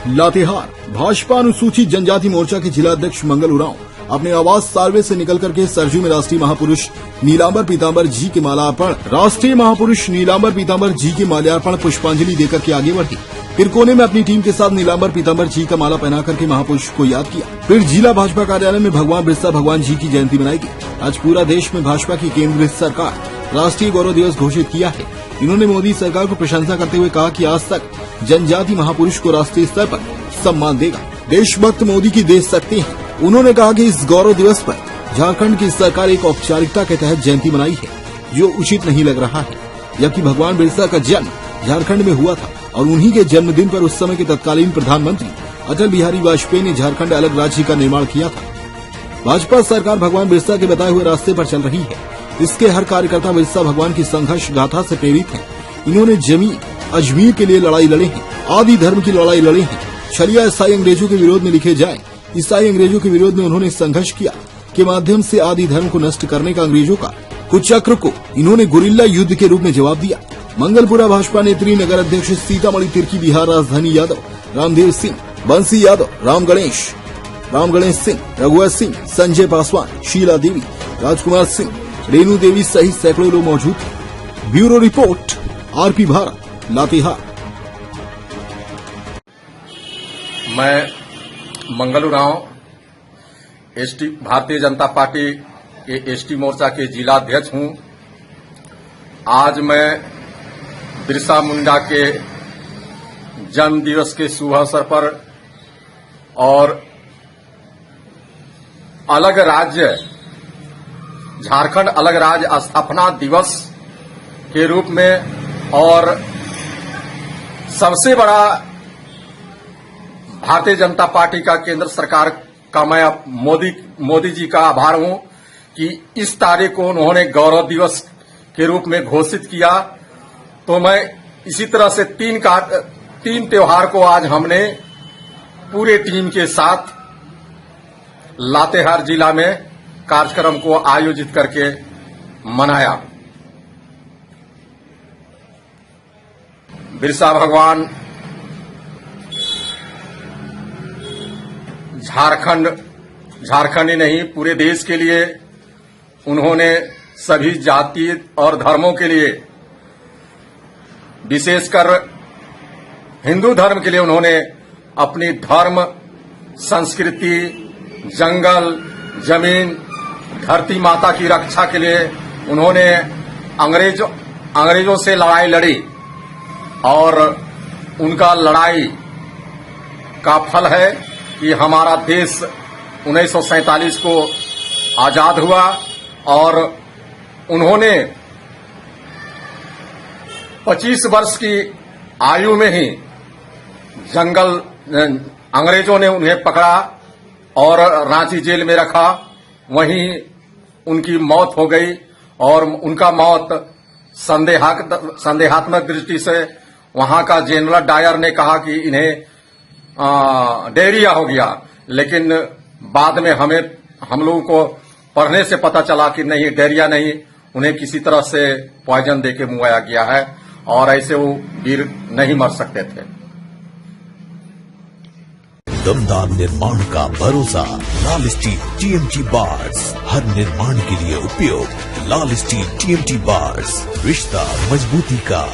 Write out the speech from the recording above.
लातेहार भाजपा अनुसूचित जनजाति मोर्चा के जिला अध्यक्ष मंगल उरांव अपने आवास सार्वे से निकल करके सरजू में राष्ट्रीय महापुरुष नीलांबर पीतांबर जी के माल्यार्पण पुष्पांजलि देकर के आगे बढ़ी। फिर कोने में अपनी टीम के साथ नीलांबर पीतांबर जी का माला पहना करके महापुरुष को याद किया। फिर जिला भाजपा कार्यालय में भगवान बिरसा भगवान जी की जयंती मनाई गई। आज पूरा देश में भाजपा की केंद्र सरकार राष्ट्रीय गौरव दिवस घोषित किया है। इन्होंने मोदी सरकार को प्रशंसा करते हुए कहा कि आज तक जनजाति महापुरुष को राष्ट्रीय स्तर पर सम्मान देगा। देशभक्त मोदी की देश शक्ति है। उन्होंने कहा कि इस गौरव दिवस पर झारखंड की सरकार एक औपचारिकता के तहत जयंती मनाई है, जो उचित नहीं लग रहा है, जबकि भगवान बिरसा का जन्म झारखंड में हुआ था और उन्हीं के जन्मदिन पर उस समय के तत्कालीन प्रधानमंत्री अटल बिहारी वाजपेयी ने झारखंड अलग राज्य का निर्माण किया था। भाजपा सरकार भगवान बिरसा के बताए हुए रास्ते पर चल रही है। इसके हर कार्यकर्ता बिरसा भगवान की संघर्ष गाथा से प्रेरित है। इन्होंने जमीन अजमीर के लिए लड़ाई लड़े हैं, आदि धर्म की लड़ाई लड़े हैं। छलिया ईसाई अंग्रेजों के विरोध में लिखे जाए, ईसाई अंग्रेजों के विरोध में उन्होंने संघर्ष किया के माध्यम से आदि धर्म को नष्ट करने का अंग्रेजों का कुचक्र को इन्होंने गुरिल्ला युद्ध के रूप में जवाब दिया। मंगलपुरा भाजपा नेत्री नगर अध्यक्ष सीतामढ़ी तिर्की बिहार राजधानी यादव रामदेव सिंह, बंसी यादव, राम गणेश सिंह, रघुवर सिंह, संजय पासवान, शीला देवी, राजकुमार सिंह, रेणु देवी सहित सैकड़ों लोग मौजूद थे। Bureau report RP Bharat, Latehar. मैं मंगल उरांव भारतीय जनता पार्टी के एसटी मोर्चा के जिला अध्यक्ष हूं। आज मैं बिरसा मुंडा के जन्म दिवस के शुभ अवसर पर और अलग राज्य झारखंड अलग राज्य स्थापना दिवस के रूप में और सबसे बड़ा भारतीय जनता पार्टी का केंद्र सरकार का मैं मोदी जी का आभार हूं कि इस तारीख को उन्होंने गौरव दिवस के रूप में घोषित किया। तो मैं इसी तरह से तीन त्योहार को आज हमने पूरे टीम के साथ लातेहार जिला में कार्यक्रम को आयोजित करके मनाया। बिरसा भगवान झारखंड ही नहीं पूरे देश के लिए उन्होंने सभी जाति और धर्मों के लिए, विशेषकर हिंदू धर्म के लिए उन्होंने अपनी धर्म, संस्कृति, जंगल, जमीन, धरती माता की रक्षा के लिए उन्होंने अंग्रेजों से लड़ाई लड़ी और उनका लड़ाई का फल है कि हमारा देश 1947 को आजाद हुआ और उन्होंने 25 वर्ष की आयु में ही अंग्रेजों ने उन्हें पकड़ा और रांची जेल में रखा। वहीं उनकी मौत हो गई और उनका मौत संदेहात्मक दृष्टि से वहां का जनरल डायर ने कहा कि इन्हें डायरिया हो गया, लेकिन बाद में हम लोगों को पढ़ने से पता चला कि नहीं, डायरिया नहीं, उन्हें किसी तरह से पॉइजन देके मुआया गया है और ऐसे वो वीर नहीं मर सकते थे। दमदार निर्माण का भरोसा लाल स्टील टीएमटी बार्स, हर निर्माण के लिए उपयोग। लाल स्टील टीएमटी बार्स, रिश्ता मजबूती का।